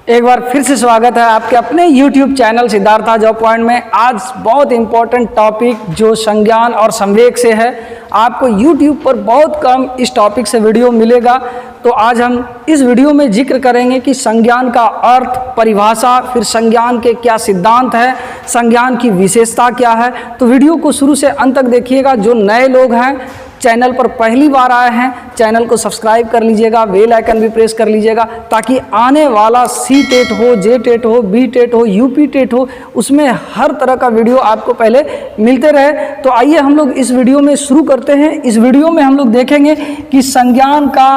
एक बार फिर से स्वागत है आपके अपने YouTube channel Siddhartha job point में। आज बहुत इम्पोर्टेंट टॉपिक जो संज्ञान और संवेग से है, आपको YouTube पर बहुत कम इस टॉपिक से वीडियो मिलेगा। तो आज हम इस वीडियो में जिक्र करेंगे कि संज्ञान का अर्थ, परिभाषा, फिर संज्ञान के क्या सिद्धांत है, संज्ञान की विशेषता क्या है। तो वीडियो को शुरू से अंत तक देखिएगा। जो नए लोग हैं, चैनल पर पहली बार आए हैं, चैनल को सब्सक्राइब कर लीजिएगा, बेल आइकन भी प्रेस कर लीजिएगा, ताकि आने वाला सी टेट हो, जे टेट हो, बी टेट हो, यूपी टेट हो, उसमें हर तरह का वीडियो आपको पहले मिलते रहे। तो आइए हम लोग इस वीडियो में शुरू करते हैं। इस वीडियो में हम लोग देखेंगे कि संज्ञान का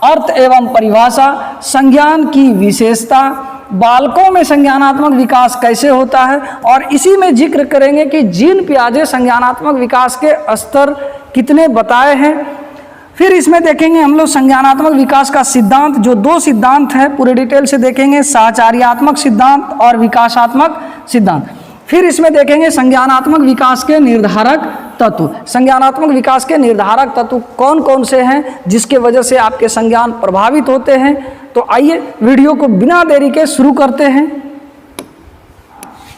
अर्थ एवं परिभाषा, संज्ञान की विशेषता, बालकों में संज्ञानात्मक विकास कैसे होता है, और इसी में जिक्र करेंगे कि जीन पियाजे संज्ञानात्मक विकास के स्तर कितने बताए हैं। फिर इसमें देखेंगे हम लोग संज्ञानात्मक विकास का सिद्धांत, जो दो सिद्धांत है पूरे डिटेल से देखेंगे, साहचर्यात्मक सिद्धांत और विकासात्मक सिद्धांत। फिर इसमें देखेंगे संज्ञानात्मक विकास के निर्धारक तत्व। संज्ञानात्मक विकास के निर्धारक तत्व कौन कौन से हैं जिसके वजह से आपके संज्ञान प्रभावित होते हैं। तो आइए वीडियो को बिना देरी के शुरू करते हैं।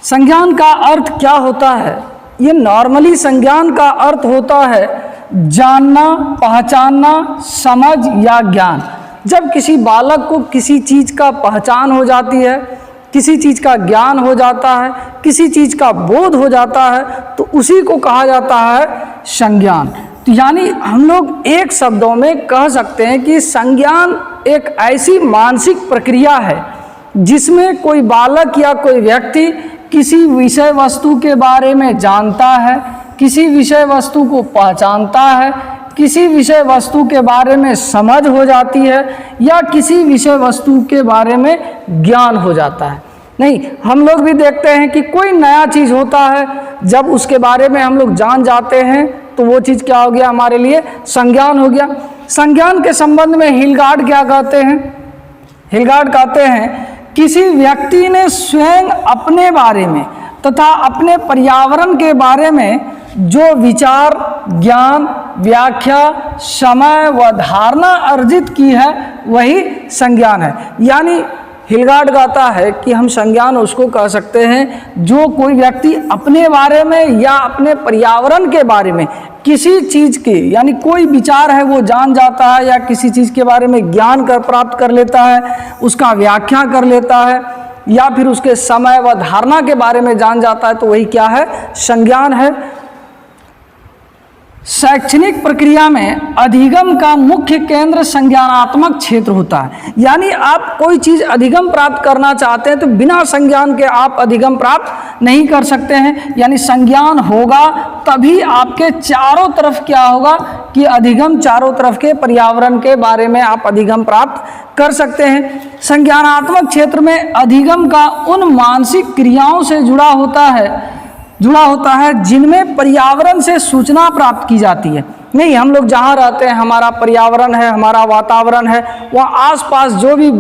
संज्ञान का अर्थ क्या होता है? ये नॉर्मली संज्ञान का अर्थ होता है जानना, पहचानना, समझ या ज्ञान। जब किसी बालक को किसी चीज़ का पहचान हो जाती है, किसी चीज़ का ज्ञान हो जाता है, किसी चीज़ का बोध हो जाता है, तो उसी को कहा जाता है संज्ञान। तो यानी हम लोग एक शब्दों में कह सकते हैं कि संज्ञान एक ऐसी मानसिक प्रक्रिया है जिसमें कोई बालक या कोई व्यक्ति किसी विषय वस्तु के बारे में जानता है, किसी विषय वस्तु को पहचानता है, किसी विषय वस्तु के बारे में समझ हो जाती है, या किसी विषय वस्तु के बारे में ज्ञान हो जाता है। नहीं, हम लोग भी देखते हैं कि कोई नया चीज़ होता है, जब उसके बारे में हम लोग जान जाते हैं तो वो चीज़ क्या हो गया, हमारे लिए संज्ञान हो गया। संज्ञान के संबंध में हिलगार्ड क्या कहते हैं? हिलगार्ड कहते हैं किसी व्यक्ति ने स्वयं अपने बारे में तथा अपने पर्यावरण के बारे में जो विचार, ज्ञान, व्याख्या, समय व धारणा अर्जित की है, वही संज्ञान है। यानी हिलगार्ड कहता है कि हम संज्ञान उसको कह सकते हैं जो कोई व्यक्ति अपने बारे में या अपने पर्यावरण के बारे में किसी चीज़ के, यानी कोई विचार है वो जान जाता है, या किसी चीज़ के बारे में ज्ञान प्राप्त कर लेता है, उसका व्याख्या कर लेता है, या फिर उसके समय व धारणा के बारे में जान जाता है, तो वही क्या है, संज्ञान है। शैक्षणिक प्रक्रिया में अधिगम का मुख्य केंद्र संज्ञानात्मक क्षेत्र होता है। यानी आप कोई चीज़ अधिगम प्राप्त करना चाहते हैं तो बिना संज्ञान के आप अधिगम प्राप्त नहीं कर सकते हैं। यानी संज्ञान होगा तभी आपके चारों तरफ क्या होगा कि अधिगम, चारों तरफ के पर्यावरण के बारे में आप अधिगम प्राप्त कर सकते हैं। संज्ञानात्मक क्षेत्र में अधिगम का उन मानसिक क्रियाओं से जुड़ा होता है जिनमें पर्यावरण से सूचना प्राप्त की जाती है। नहीं, हम लोग जहाँ रहते हैं, हमारा पर्यावरण है, हमारा वातावरण है, वहाँ आसपास जो भी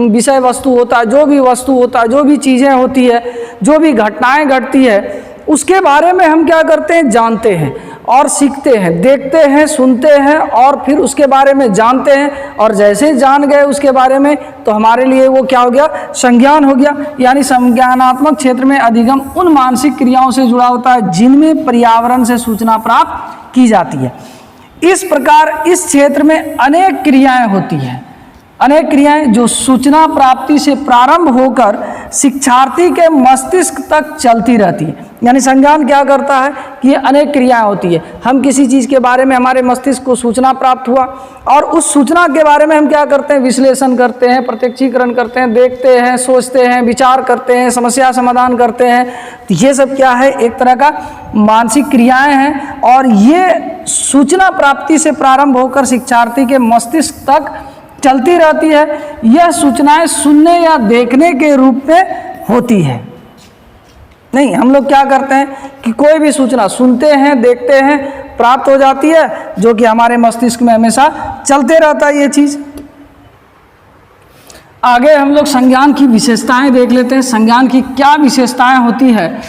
विषय वस्तु होता है, जो भी वस्तु होता है, जो भी चीज़ें होती है, जो भी घटनाएं घटती है, उसके बारे में हम क्या करते हैं, जानते हैं और सीखते हैं, देखते हैं, सुनते हैं और फिर उसके बारे में जानते हैं। और जैसे जान गए उसके बारे में तो हमारे लिए वो क्या हो गया, संज्ञान हो गया। यानी संज्ञानात्मक क्षेत्र में अधिगम उन मानसिक क्रियाओं से जुड़ा होता है जिनमें पर्यावरण से सूचना प्राप्त की जाती है। इस प्रकार इस क्षेत्र में अनेक क्रियाएं होती हैं, अनेक क्रियाएं जो सूचना प्राप्ति से प्रारंभ होकर शिक्षार्थी के मस्तिष्क तक चलती रहती है। यानी संज्ञान क्या करता है कि अनेक क्रियाएं होती है। हम किसी चीज़ के बारे में, हमारे मस्तिष्क को सूचना प्राप्त हुआ और उस सूचना के बारे में हम क्या करते हैं, विश्लेषण करते हैं, प्रत्यक्षीकरण करते हैं, देखते हैं, सोचते हैं, विचार करते हैं, समस्या समाधान करते हैं। तो ये सब क्या है, एक तरह का मानसिक क्रियाएं हैं, और ये सूचना प्राप्ति से प्रारंभ होकर शिक्षार्थी के मस्तिष्क तक चलती रहती है। यह सूचनाएं सुनने या देखने के रूप में होती है। नहीं, हम लोग क्या करते हैं कि कोई भी सूचना सुनते हैं, देखते हैं, प्राप्त हो जाती है, जो कि हमारे मस्तिष्क में हमेशा चलते रहता है ये चीज़। आगे हम लोग संज्ञान की विशेषताएं देख लेते हैं। संज्ञान की क्या विशेषताएं होती है,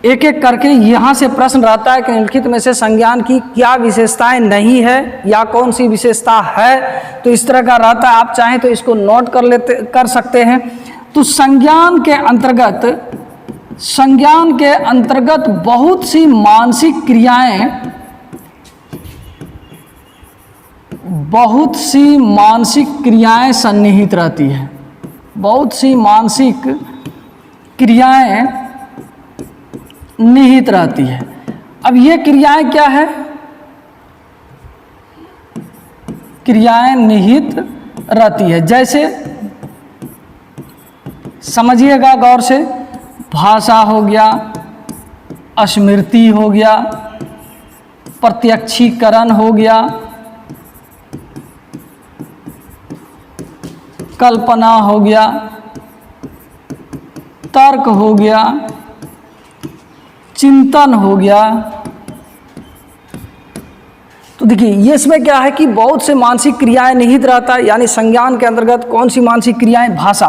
एक एक करके यहाँ से प्रश्न रहता है कि निम्नलिखित में से संज्ञान की क्या विशेषताएं नहीं है या कौन सी विशेषता है। तो इस तरह का रहता है, आप चाहें तो इसको नोट कर सकते हैं। तो संज्ञान के अंतर्गत बहुत सी मानसिक क्रियाएं सन्निहित रहती है। बहुत सी मानसिक क्रियाएं निहित रहती है। अब ये क्रियाएं क्या है? क्रियाएं निहित रहती है। जैसे समझिएगा गौर से, भाषा हो गया, स्मृति हो गया, प्रत्यक्षीकरण हो गया, कल्पना हो गया, तर्क हो गया, चिंतन हो गया। तो देखिए ये इसमें क्या है कि बहुत से मानसिक क्रियाएं निहित रहता है। यानी संज्ञान के अंतर्गत कौन सी मानसिक क्रियाएं? भाषा।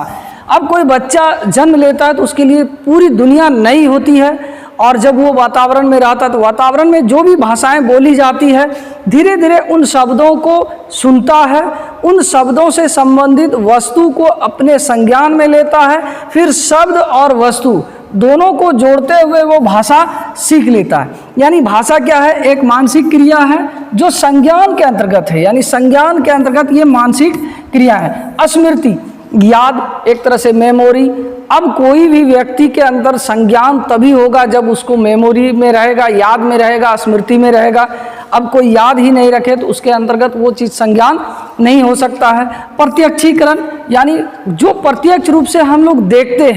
अब कोई बच्चा जन्म लेता है तो उसके लिए पूरी दुनिया नई होती है, और जब वो वातावरण में रहता है तो वातावरण में जो भी भाषाएं बोली जाती है, धीरे धीरे उन शब्दों को सुनता है, उन शब्दों से संबंधित वस्तु को अपने संज्ञान में लेता है, फिर शब्द और वस्तु दोनों को जोड़ते हुए वो भाषा सीख लेता है। यानी भाषा क्या है? एक मानसिक क्रिया है जो संज्ञान के अंतर्गत है। यानी संज्ञान के अंतर्गत ये मानसिक क्रिया है। स्मृति, याद, एक तरह से मेमोरी। अब कोई भी व्यक्ति के अंदर संज्ञान तभी होगा जब उसको मेमोरी में रहेगा, याद में रहेगा, स्मृति में रहेगा। अब कोई याद ही नहीं रखे तो उसके अंतर्गत वो चीज़ संज्ञान नहीं हो सकता है। प्रत्यक्षीकरण, यानी जो प्रत्यक्ष रूप से हम लोग देखते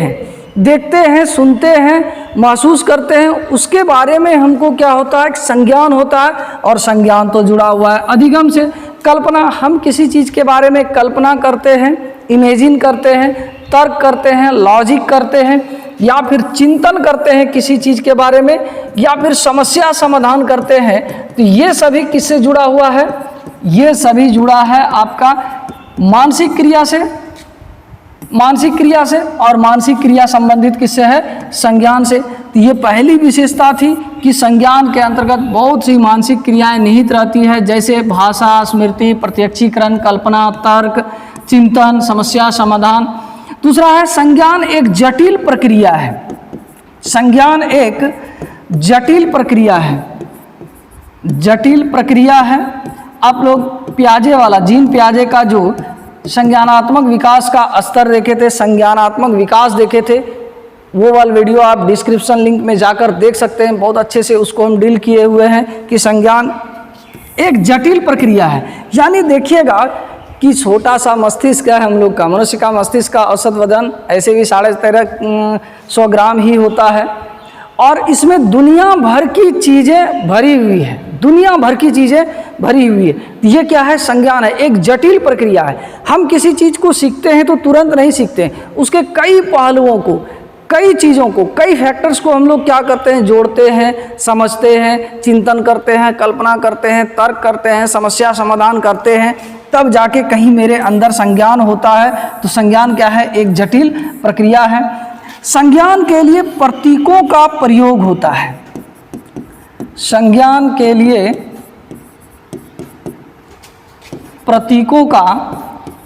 हैं, सुनते हैं, महसूस करते हैं, उसके बारे में हमको क्या होता है? संज्ञान होता है। और संज्ञान तो जुड़ा हुआ है अधिगम से। कल्पना, हम किसी चीज़ के बारे में कल्पना करते हैं, इमेजिन करते हैं, तर्क करते हैं, लॉजिक करते हैं, या फिर चिंतन करते हैं किसी चीज़ के बारे में, या फिर समस्या समाधान करते हैं। तो ये सभी किससे जुड़ा हुआ है? ये सभी जुड़ा है आपका मानसिक क्रिया से। और मानसिक क्रिया संबंधित किससे है? संज्ञान से। तो ये पहली विशेषता थी कि संज्ञान के अंतर्गत बहुत सी मानसिक क्रियाएं निहित रहती है, जैसे भाषा, स्मृति, प्रत्यक्षीकरण, कल्पना, तर्क, चिंतन, समस्या समाधान। दूसरा है संज्ञान एक जटिल प्रक्रिया है। संज्ञान एक जटिल प्रक्रिया है। आप लोग पियाजे वाला, जीन पियाजे का जो संज्ञानात्मक विकास का स्तर देखे थे, संज्ञानात्मक विकास देखे थे, वो वाला वीडियो आप डिस्क्रिप्शन लिंक में जाकर देख सकते हैं। बहुत अच्छे से उसको हम डील किए हुए हैं कि संज्ञान एक जटिल प्रक्रिया है। यानी देखिएगा कि छोटा सा मस्तिष्क है हम लोग का, मनुष्य का मस्तिष्क का औसत वजन ऐसे भी 1350 ग्राम ही होता है, और इसमें दुनिया भर की चीज़ें भरी हुई है। ये क्या है? संज्ञान है, एक जटिल प्रक्रिया है। हम किसी चीज़ को सीखते हैं तो तुरंत नहीं सीखते, उसके कई पहलुओं को, कई चीज़ों को, कई फैक्टर्स को हम लोग क्या करते हैं? जोड़ते हैं, समझते हैं, चिंतन करते हैं, कल्पना करते हैं, तर्क करते हैं, समस्या समाधान करते हैं, तब जाके कहीं मेरे अंदर संज्ञान होता है। तो संज्ञान क्या है? एक जटिल प्रक्रिया है। संज्ञान के लिए प्रतीकों का प्रयोग होता है। संज्ञान के लिए प्रतीकों का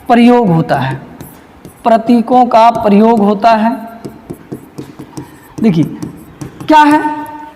प्रयोग होता है। देखिए क्या है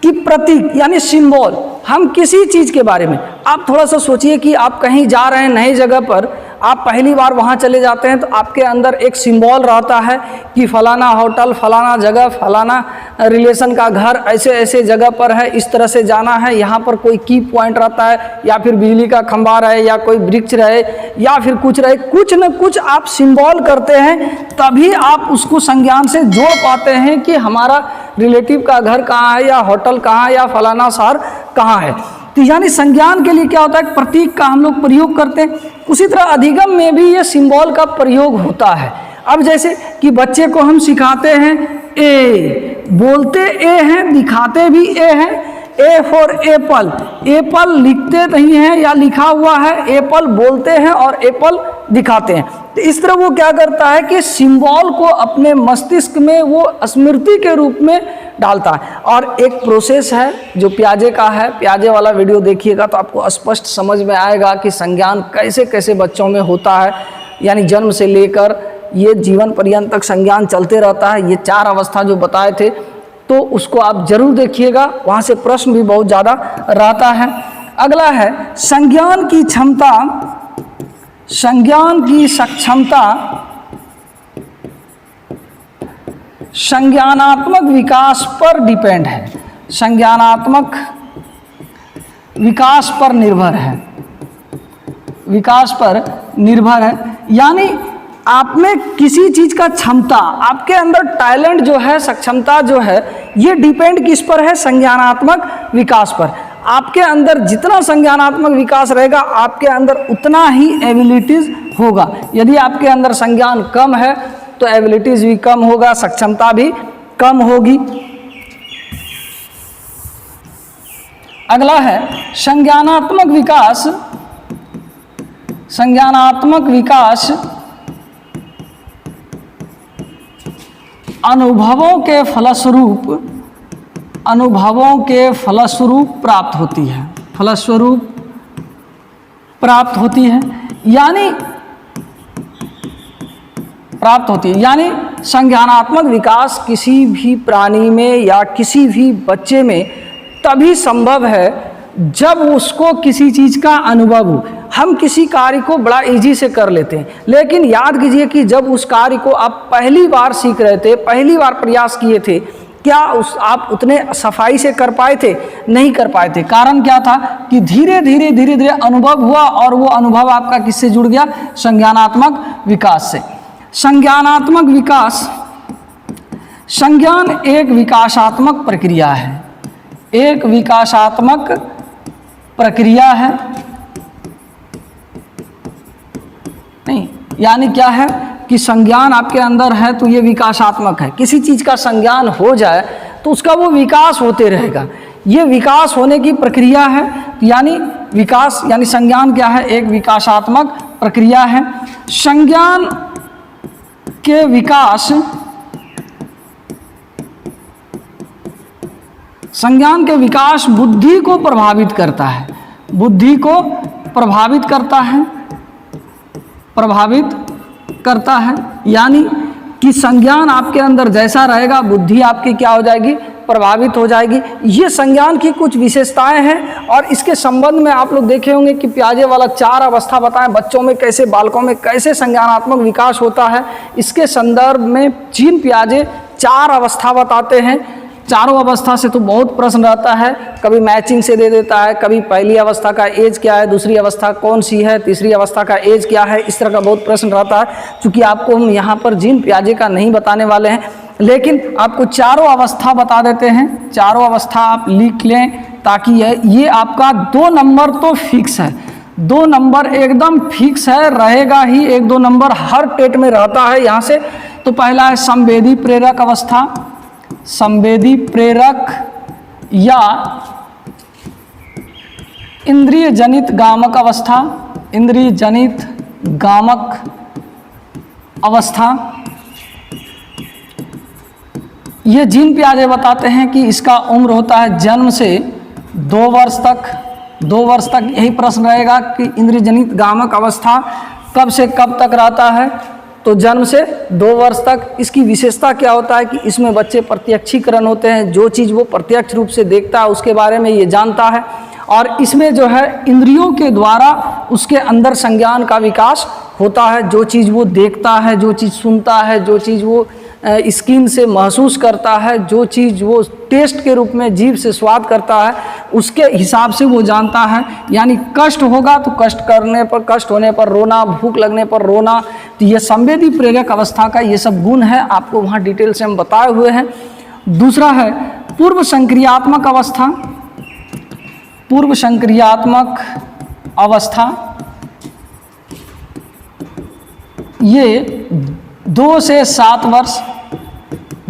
कि प्रतीक यानी सिंबल, हम किसी चीज़ के बारे में, आप थोड़ा सा सोचिए कि आप कहीं जा रहे हैं नई जगह पर, आप पहली बार वहाँ चले जाते हैं तो आपके अंदर एक सिंबल रहता है कि फलाना होटल, फलाना जगह, फलाना रिलेशन का घर ऐसे ऐसे जगह पर है, इस तरह से जाना है, यहाँ पर कोई की पॉइंट रहता है, या फिर बिजली का खंभा रहे, या कोई वृक्ष रहे, या फिर कुछ रहे, कुछ न कुछ आप सिंबल करते हैं, तभी आप उसको संज्ञान से जोड़ पाते हैं कि हमारा रिलेटिव का घर कहाँ है, या होटल कहाँ है, या फलाना शहर कहाँ है। तो यानी संज्ञान के लिए क्या होता है? प्रतीक का हम लोग प्रयोग करते हैं। उसी तरह अधिगम में भी ये सिंबल का प्रयोग होता है। अब जैसे कि बच्चे को हम सिखाते हैं ए, बोलते ए हैं, दिखाते भी ए हैं। ए फॉर एप्पल, एप्पल लिखते नहीं हैं या लिखा हुआ है, एप्पल बोलते हैं और एप्पल दिखाते हैं। तो इस तरह वो क्या करता है कि सिंबल को अपने मस्तिष्क में वो स्मृति के रूप में डालता है। और एक प्रोसेस है जो पियाजे का है, पियाजे वाला वीडियो देखिएगा तो आपको स्पष्ट समझ में आएगा कि संज्ञान कैसे कैसे बच्चों में होता है। यानी जन्म से लेकर ये जीवन पर्यंत तक संज्ञान चलते रहता है। ये 4 अवस्था जो बताए थे तो उसको आप जरूर देखिएगा, वहाँ से प्रश्न भी बहुत ज़्यादा रहता है। अगला है संज्ञान की क्षमता, संज्ञान की सक्षमता संज्ञानात्मक विकास पर डिपेंड है, संज्ञानात्मक विकास पर निर्भर है, विकास पर निर्भर है। यानी आप में किसी चीज़ का क्षमता, आपके अंदर टैलेंट जो है, सक्षमता जो है, ये डिपेंड किस पर है? संज्ञानात्मक विकास पर। आपके अंदर जितना संज्ञानात्मक विकास रहेगा आपके अंदर उतना ही एबिलिटीज़ होगा। यदि आपके अंदर संज्ञान कम है तो एबिलिटीज़ भी कम होगा, सक्षमता भी कम होगी। अगला है संज्ञानात्मक विकास, संज्ञानात्मक विकास अनुभवों के फलस्वरूप, अनुभवों के फलस्वरूप प्राप्त होती है, फलस्वरूप प्राप्त होती है, यानी प्राप्त होती है। यानी संज्ञानात्मक विकास किसी भी प्राणी में या किसी भी बच्चे में तभी संभव है जब उसको किसी चीज़ का अनुभव हो। हम किसी कार्य को बड़ा इजी से कर लेते हैं, लेकिन याद कीजिए कि जब उस कार्य को आप पहली बार सीख रहे थे, पहली बार प्रयास किए थे, क्या आप उतने सफाई से कर पाए थे? नहीं कर पाए थे। कारण क्या था कि धीरे धीरे अनुभव हुआ और वो अनुभव आपका किससे जुड़ गया? संज्ञानात्मक विकास से। संज्ञानात्मक विकास, संज्ञान एक विकासात्मक प्रक्रिया है, एक विकासात्मक प्रक्रिया है। नहीं, यानी क्या है कि संज्ञान आपके अंदर है तो ये विकासात्मक है। किसी चीज़ का संज्ञान हो जाए तो उसका वो विकास होते रहेगा, ये विकास होने की प्रक्रिया है। यानी विकास यानी संज्ञान क्या है? एक विकासात्मक प्रक्रिया है। संज्ञान के विकास, संज्ञान के विकास बुद्धि को प्रभावित करता है, बुद्धि को प्रभावित करता है, प्रभावित करता है। यानी कि संज्ञान आपके अंदर जैसा रहेगा बुद्धि आपकी क्या हो जाएगी? प्रभावित हो जाएगी। ये संज्ञान की कुछ विशेषताएं हैं और इसके संबंध में आप लोग देखे होंगे कि पियाजे वाला 4 अवस्था बताएं बच्चों में कैसे, बालकों में कैसे संज्ञानात्मक विकास होता है। इसके संदर्भ में जीन पियाजे 4 अवस्था बताते हैं। चारों अवस्था से तो बहुत प्रश्न रहता है, कभी मैचिंग से दे देता है, कभी पहली अवस्था का एज क्या है, दूसरी अवस्था कौन सी है, तीसरी अवस्था का एज क्या है, इस तरह का बहुत प्रश्न रहता है। चूँकि आपको हम यहाँ पर जीन पियाजे का नहीं बताने वाले हैं, लेकिन आपको चारों अवस्था बता देते हैं। चारों अवस्था आप लिख लें ताकि ये आपका 2 नंबर तो फिक्स है, 2 नंबर एकदम फिक्स है, रहेगा ही। 1-2 नंबर हर टेट में रहता है यहाँ से। तो पहला है संवेदी प्रेरक अवस्था, संवेदी प्रेरक या इंद्रिय जनित गामक अवस्था, इंद्रिय जनित गामक अवस्था। ये जीन पियाजे बताते हैं कि इसका उम्र होता है जन्म से 2 वर्ष तक। 2 वर्ष तक यही प्रश्न रहेगा कि इंद्रिय जनित गामक अवस्था कब से कब तक रहता है? तो जन्म से 2 वर्ष तक। इसकी विशेषता क्या होता है कि इसमें बच्चे प्रत्यक्षीकरण होते हैं, जो चीज़ वो प्रत्यक्ष रूप से देखता है उसके बारे में ये जानता है। और इसमें जो है इंद्रियों के द्वारा उसके अंदर संज्ञान का विकास होता है। जो चीज़ वो देखता है, जो चीज़ सुनता है, जो चीज़ वो स्किन से महसूस करता है, जो चीज़ वो टेस्ट के रूप में जीभ से स्वाद करता है, उसके हिसाब से वो जानता है। यानी कष्ट होगा तो कष्ट करने पर, कष्ट होने पर रोना, भूख लगने पर रोना। तो ये संवेदी प्रेरक अवस्था का ये सब गुण है, आपको वहाँ डिटेल से हम बताए हुए हैं। दूसरा है पूर्व संक्रियात्मक अवस्था। पूर्व संक्रियात्मक अवस्था ये 2 से 7 वर्ष,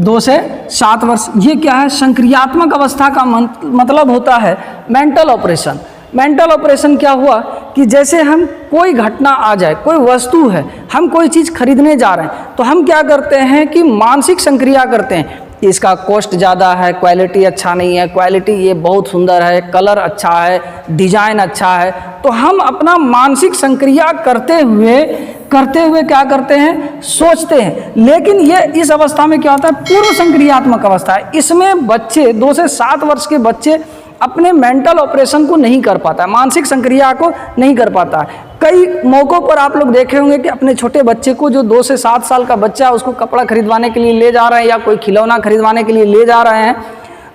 2 से 7 वर्ष। ये क्या है? संक्रियात्मक अवस्था का मतलब होता है मेंटल ऑपरेशन। मेंटल ऑपरेशन क्या हुआ कि जैसे हम कोई घटना आ जाए, कोई वस्तु है, हम कोई चीज़ खरीदने जा रहे हैं तो हम क्या करते हैं कि मानसिक संक्रिया करते हैं इसका कॉस्ट ज़्यादा है, क्वालिटी अच्छा नहीं है, क्वालिटी ये बहुत सुंदर है, कलर अच्छा है, डिजाइन अच्छा है। तो हम अपना मानसिक संक्रिया करते हुए क्या करते हैं, सोचते हैं। लेकिन ये इस अवस्था में क्या होता है, पूर्व संक्रियात्मक अवस्था है। इसमें बच्चे 2 से 7 वर्ष के बच्चे अपने मेंटल ऑपरेशन को नहीं कर पाता है, मानसिक संक्रिया को नहीं कर पाता है। कई मौक़ों पर आप लोग देखे होंगे कि अपने छोटे बच्चे को, जो 2 से 7 साल का बच्चा है, उसको कपड़ा खरीदवाने के लिए ले जा रहे हैं या कोई खिलौना खरीदवाने के लिए ले जा रहे हैं,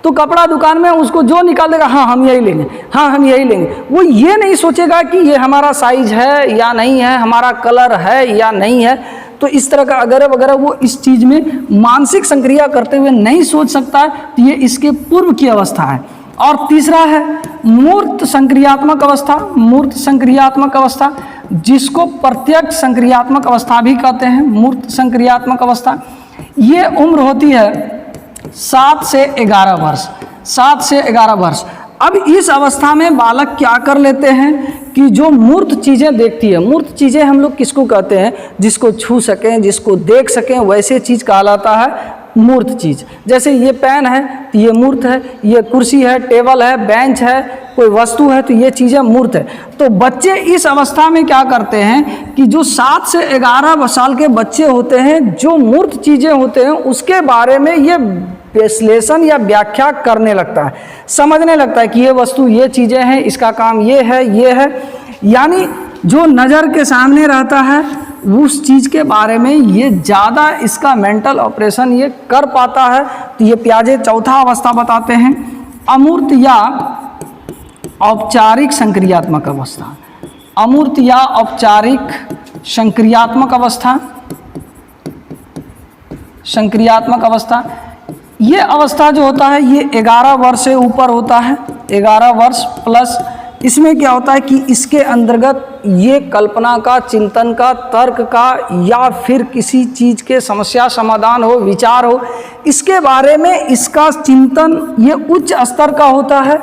तो कपड़ा दुकान में उसको जो निकाल देगा, हाँ हम यही लेंगे, हाँ हम यही लेंगे। वो ये नहीं सोचेगा कि ये हमारा साइज है या नहीं है, हमारा कलर है या नहीं है। तो इस तरह का अगर वगैरह वो इस चीज़ में मानसिक संक्रिया करते हुए नहीं सोच सकता है, तो ये इसके पूर्व की अवस्था है। और तीसरा है मूर्त संक्रियात्मक अवस्था। मूर्त संक्रियात्मक अवस्था, जिसको प्रत्यक्ष संक्रियात्मक अवस्था भी कहते हैं। मूर्त संक्रियात्मक अवस्था, ये उम्र होती है 7 से 11 वर्ष। 7 से 11 वर्ष। अब इस अवस्था में बालक क्या कर लेते हैं कि जो मूर्त चीज़ें देखती है, मूर्त चीज़ें हम लोग किसको कहते हैं, जिसको छू सकें, जिसको देख सकें, वैसे चीज़ कहलाता है मूर्त चीज़। जैसे ये पेन है तो ये मूर्त है, ये कुर्सी है, टेबल है, बेंच है, कोई वस्तु है, तो ये चीज़ें मूर्त है। तो बच्चे इस अवस्था में क्या करते हैं कि जो 7 से 11 साल के बच्चे होते हैं, जो मूर्त चीज़ें होते हैं उसके बारे में ये विश्लेषण या व्याख्या करने लगता है, समझने लगता है कि ये वस्तु, ये चीज़ें हैं, इसका काम ये है। यानी जो नज़र के सामने रहता है उस चीज़ के बारे में ये ज़्यादा इसका मेंटल ऑपरेशन ये कर पाता है। तो ये पियाजे चौथा अवस्था बताते हैं, अमूर्त या औपचारिक संक्रियात्मक अवस्था। अमूर्त या औपचारिक संक्रियात्मक अवस्था। संक्रियात्मक अवस्था, ये अवस्था जो होता है ये 11 वर्ष से ऊपर होता है। 11 वर्ष प्लस। इसमें क्या होता है कि इसके अंतर्गत ये कल्पना का, चिंतन का, तर्क का या फिर किसी चीज़ के समस्या समाधान हो, विचार हो, इसके बारे में इसका चिंतन ये उच्च स्तर का होता है।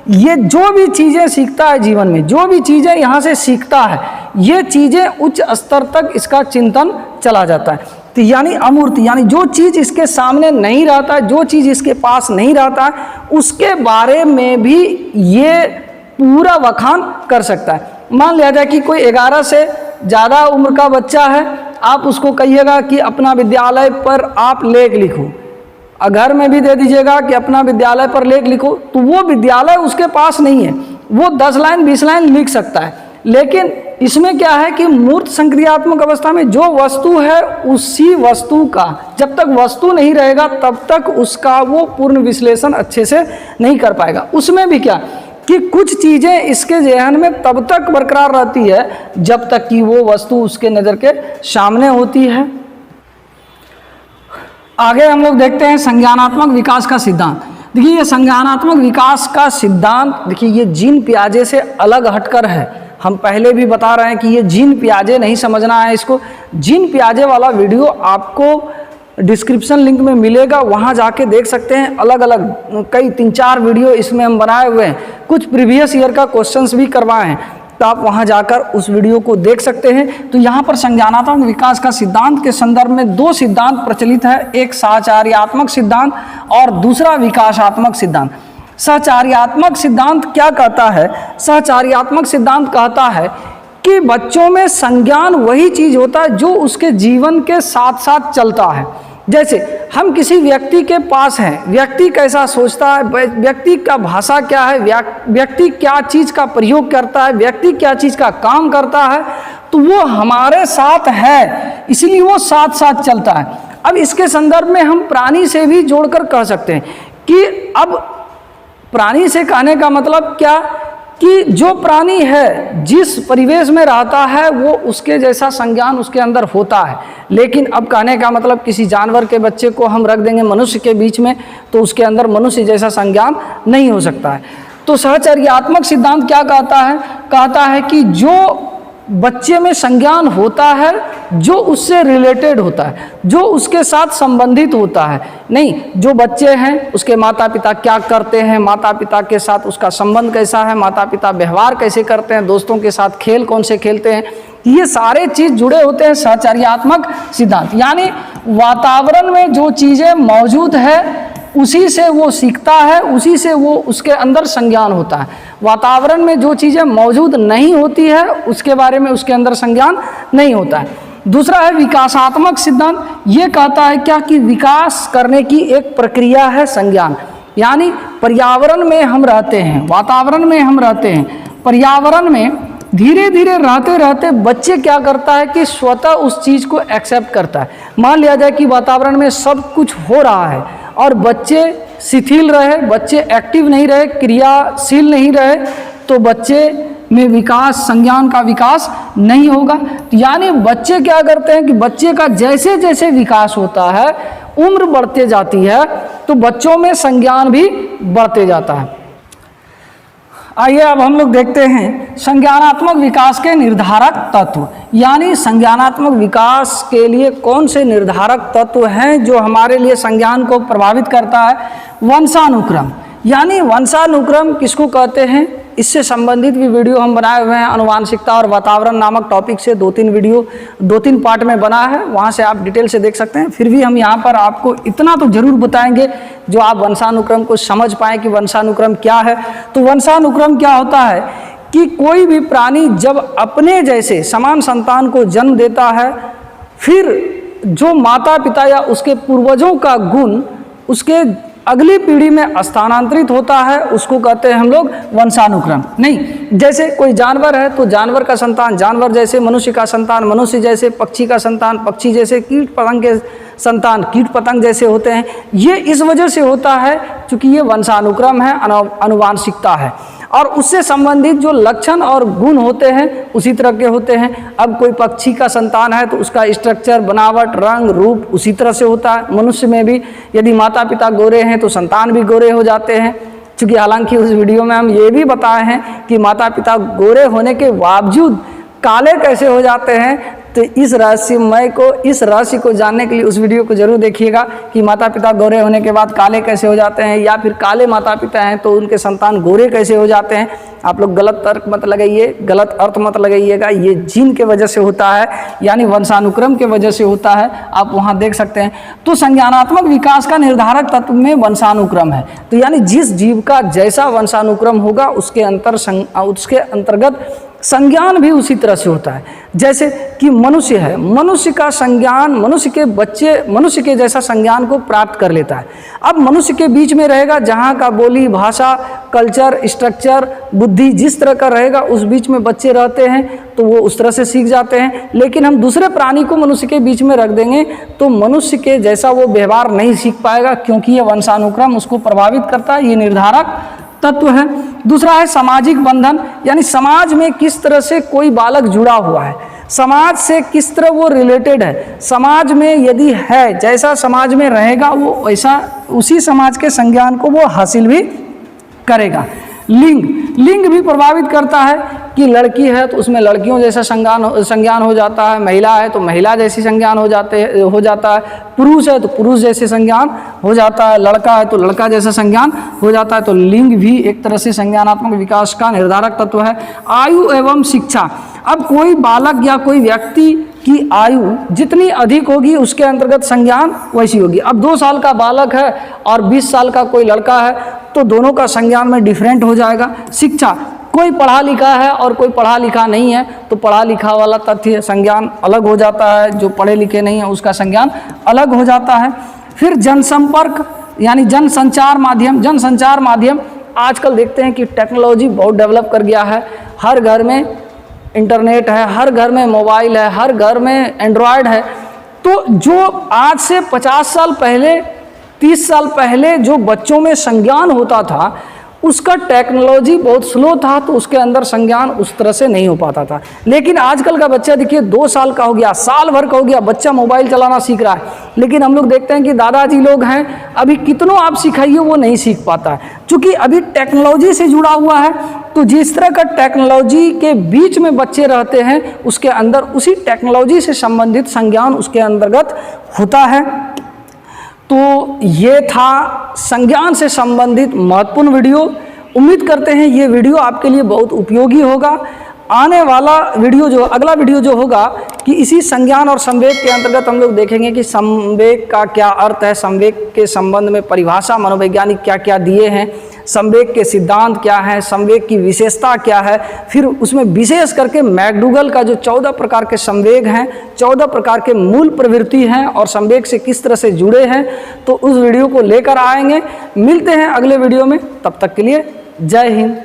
ये जो भी चीज़ें सीखता है जीवन में, जो भी चीज़ें यहाँ से सीखता है, ये चीज़ें उच्च स्तर तक इसका चिंतन चला जाता है। तो यानी अमूर्त, यानी जो चीज़ इसके सामने नहीं रहता, जो चीज़ इसके पास नहीं रहता, उसके बारे में भी ये पूरा वखान कर सकता है। मान लिया जाए कि कोई 11 से ज़्यादा उम्र का बच्चा है, आप उसको कहिएगा कि अपना विद्यालय पर आप लेख लिखो, घर में भी दे दीजिएगा कि अपना विद्यालय पर लेख लिखो, तो वो विद्यालय उसके पास नहीं है, वो 10 लाइन 20 लाइन लिख सकता है। लेकिन इसमें क्या है कि मूर्त संक्रियात्मक अवस्था में जो वस्तु है उसी वस्तु का, जब तक वस्तु नहीं रहेगा तब तक उसका वो पूर्ण विश्लेषण अच्छे से नहीं कर पाएगा। उसमें भी क्या कि कुछ चीज़ें इसके ज़हन में तब तक बरकरार रहती है जब तक कि वो वस्तु उसके नज़र के सामने होती है। आगे हम लोग देखते हैं संज्ञानात्मक विकास का सिद्धांत। देखिए ये संज्ञानात्मक विकास का सिद्धांत, देखिए ये जीन पियाजे से अलग हटकर है। हम पहले भी बता रहे हैं कि ये जीन पियाजे नहीं समझना है इसको। जीन पियाजे वाला वीडियो आपको डिस्क्रिप्शन लिंक में मिलेगा, वहाँ जाके देख सकते हैं। अलग अलग कई 3-4 वीडियो इसमें हम बनाए हुए हैं, कुछ प्रीवियस ईयर का क्वेश्चंस भी करवाए हैं, तो आप वहाँ जाकर उस वीडियो को देख सकते हैं। तो यहाँ पर संज्ञानात्मक विकास का सिद्धांत के संदर्भ में 2 सिद्धांत प्रचलित है, एक साहचर्यात्मक सिद्धांत और दूसरा विकासात्मक सिद्धांत। साहचर्यात्मक सिद्धांत क्या कहता है? साहचर्यात्मक सिद्धांत कहता है कि बच्चों में संज्ञान वही चीज़ होता है जो उसके जीवन के साथ साथ चलता है। जैसे हम किसी व्यक्ति के पास हैं, व्यक्ति कैसा सोचता है, व्यक्ति का भाषा क्या है, व्यक्ति क्या चीज़ का प्रयोग करता है, व्यक्ति क्या चीज़ का काम करता है, तो वो हमारे साथ है, इसलिए वो साथ साथ चलता है। अब इसके संदर्भ में हम प्राणी से भी जोड़कर कह सकते हैं कि अब प्राणी से कहने का मतलब क्या कि जो प्राणी है जिस परिवेश में रहता है वो उसके जैसा संज्ञान उसके अंदर होता है। लेकिन अब कहने का मतलब किसी जानवर के बच्चे को हम रख देंगे मनुष्य के बीच में तो उसके अंदर मनुष्य जैसा संज्ञान नहीं हो सकता है। तो साहचर्यात्मक सिद्धांत क्या कहता है? कहता है कि जो बच्चे में संज्ञान होता है जो उससे रिलेटेड होता है, जो उसके साथ संबंधित होता है। नहीं, जो बच्चे हैं उसके माता पिता क्या करते हैं, माता पिता के साथ उसका संबंध कैसा है, माता पिता व्यवहार कैसे करते हैं, दोस्तों के साथ खेल कौन से खेलते हैं, ये सारे चीज़ जुड़े होते हैं साहचर्यात्मक सिद्धांत। यानी वातावरण में जो चीज़ें मौजूद है उसी से वो सीखता है, उसी से वो उसके अंदर संज्ञान होता है। वातावरण में जो चीज़ें मौजूद नहीं होती है उसके बारे में उसके अंदर संज्ञान नहीं होता है। दूसरा है विकासात्मक सिद्धांत। ये कहता है क्या कि विकास करने की एक प्रक्रिया है संज्ञान। यानी पर्यावरण में हम रहते हैं, वातावरण में हम रहते हैं, पर्यावरण में धीरे धीरे रहते रहते बच्चे क्या करता है कि स्वतः उस चीज़ को एक्सेप्ट करता है। मान लिया जाए कि वातावरण में सब कुछ हो रहा है और बच्चे शिथिल रहे, बच्चे एक्टिव नहीं रहे, क्रियाशील नहीं रहे, तो बच्चे में विकास, संज्ञान का विकास नहीं होगा। यानी बच्चे क्या करते हैं कि बच्चे का जैसे जैसे विकास होता है, उम्र बढ़ते जाती है, तो बच्चों में संज्ञान भी बढ़ते जाता है। आइए अब हम लोग देखते हैं संज्ञानात्मक विकास के निर्धारक तत्व। यानी संज्ञानात्मक विकास के लिए कौन से निर्धारक तत्व हैं जो हमारे लिए संज्ञान को प्रभावित करता है। वंशानुक्रम। यानी वंशानुक्रम किसको कहते हैं, इससे संबंधित भी वीडियो हम बनाए हुए हैं। आनुवांशिकता और वातावरण नामक टॉपिक से 2-3 वीडियो 2-3 पार्ट में बना है, वहाँ से आप डिटेल से देख सकते हैं। फिर भी हम यहाँ पर आपको इतना तो जरूर बताएंगे जो आप वंशानुक्रम को समझ पाएँ कि वंशानुक्रम क्या है। तो वंशानुक्रम क्या होता है कि कोई भी प्राणी जब अपने जैसे समान संतान को जन्म देता है, फिर जो माता पिता या उसके पूर्वजों का गुण उसके अगली पीढ़ी में स्थानांतरित होता है, उसको कहते हैं हम लोग वंशानुक्रम। नहीं, जैसे कोई जानवर है तो जानवर का संतान जानवर जैसे, मनुष्य का संतान मनुष्य जैसे, पक्षी का संतान पक्षी जैसे, कीट पतंग के संतान कीट पतंग जैसे होते हैं। ये इस वजह से होता है क्योंकि ये वंशानुक्रम है, आनुवांशिकता है, और उससे संबंधित जो लक्षण और गुण होते हैं उसी तरह के होते हैं। अब कोई पक्षी का संतान है तो उसका स्ट्रक्चर, बनावट, रंग, रूप उसी तरह से होता है। मनुष्य में भी यदि माता पिता गोरे हैं तो संतान भी गोरे हो जाते हैं। क्योंकि हालांकि उस वीडियो में हम ये भी बताए हैं कि माता पिता गोरे होने के बावजूद काले कैसे हो जाते हैं। तो इस रहस्य को जानने के लिए उस वीडियो को जरूर देखिएगा कि माता पिता गोरे होने के बाद काले कैसे हो जाते हैं, या फिर काले माता पिता हैं तो उनके संतान गोरे कैसे हो जाते हैं। आप लोग गलत तर्क मत लगाइए, गलत अर्थ मत लगाइएगा। ये जीन के वजह से होता है, यानी वंशानुक्रम के वजह से होता है। आप वहाँ देख सकते हैं। तो संज्ञानात्मक विकास का निर्धारक तत्व में वंशानुक्रम है। तो यानी जिस जीव का जैसा वंशानुक्रम होगा उसके अंतर्गत संज्ञान भी उसी तरह से होता है। जैसे कि मनुष्य है, मनुष्य का संज्ञान, मनुष्य के जैसा संज्ञान को प्राप्त कर लेता है। अब मनुष्य के बीच में रहेगा, जहाँ का बोली, भाषा, कल्चर, स्ट्रक्चर, बुद्धि जिस तरह का रहेगा उस बीच में बच्चे रहते हैं तो वो उस तरह से सीख जाते हैं। लेकिन हम दूसरे प्राणी को मनुष्य के बीच में रख देंगे तो मनुष्य के जैसा वो व्यवहार नहीं सीख पाएगा, क्योंकि ये वंशानुक्रम उसको प्रभावित करता है। ये निर्धारक तत्व है। दूसरा है सामाजिक बंधन। यानी समाज में किस तरह से कोई बालक जुड़ा हुआ है, समाज से किस तरह वो रिलेटेड है, समाज में यदि है, जैसा समाज में रहेगा वो वैसा उसी समाज के संज्ञान को वो हासिल भी करेगा। लिंग भी प्रभावित करता है कि लड़की है तो उसमें लड़कियों जैसा संज्ञान हो जाता है, महिला है तो महिला जैसी संज्ञान हो जाता है, पुरुष है तो पुरुष जैसे संज्ञान हो जाता है, लड़का है तो लड़का जैसा संज्ञान हो जाता है। तो लिंग भी एक तरह से संज्ञानात्मक विकास का निर्धारक तत्व है। आयु एवं शिक्षा। अब कोई बालक या कोई व्यक्ति की आयु जितनी अधिक होगी उसके अंतर्गत संज्ञान वैसी होगी। अब 2 साल का बालक है और 20 साल का कोई लड़का है तो दोनों का संज्ञान में डिफरेंट हो जाएगा। शिक्षा, कोई पढ़ा लिखा है और कोई पढ़ा लिखा नहीं है तो पढ़ा लिखा वाला तथ्य संज्ञान अलग हो जाता है, जो पढ़े लिखे नहीं है उसका संज्ञान अलग हो जाता है। फिर जनसंपर्क यानी जनसंचार माध्यम। आजकल देखते हैं कि टेक्नोलॉजी बहुत डेवलप कर गया है। हर घर में इंटरनेट है, हर घर में मोबाइल है, हर घर में एंड्रॉयड है। तो जो आज से 50 साल पहले, 30 साल पहले जो बच्चों में संज्ञान होता था उसका टेक्नोलॉजी बहुत स्लो था तो उसके अंदर संज्ञान उस तरह से नहीं हो पाता था। लेकिन आजकल का बच्चा देखिए 2 साल का हो गया, साल भर का हो गया, बच्चा मोबाइल चलाना सीख रहा है। लेकिन हम लोग देखते हैं कि दादाजी लोग हैं, अभी कितनों आप सिखाइए वो नहीं सीख पाता है, क्योंकि अभी टेक्नोलॉजी से जुड़ा हुआ है। तो जिस तरह का टेक्नोलॉजी के बीच में बच्चे रहते हैं उसके अंदर उसी टेक्नोलॉजी से संबंधित संज्ञान उसके अंतर्गत होता है। तो ये था संज्ञान से संबंधित महत्वपूर्ण वीडियो। उम्मीद करते हैं ये वीडियो आपके लिए बहुत उपयोगी होगा आने वाला वीडियो जो अगला वीडियो जो होगा कि इसी संज्ञान और संवेग के अंतर्गत हम लोग देखेंगे कि संवेग का क्या अर्थ है, संवेग के संबंध में परिभाषा मनोवैज्ञानिक क्या क्या दिए हैं, संवेग के सिद्धांत क्या है, संवेग की विशेषता क्या है, फिर उसमें विशेष करके मैकडूगल का जो 14 प्रकार के संवेग हैं, 14 प्रकार के मूल प्रवृत्ति हैं और संवेग से किस तरह से जुड़े हैं, तो उस वीडियो को लेकर आएंगे। मिलते हैं अगले वीडियो में, तब तक के लिए जय हिंद।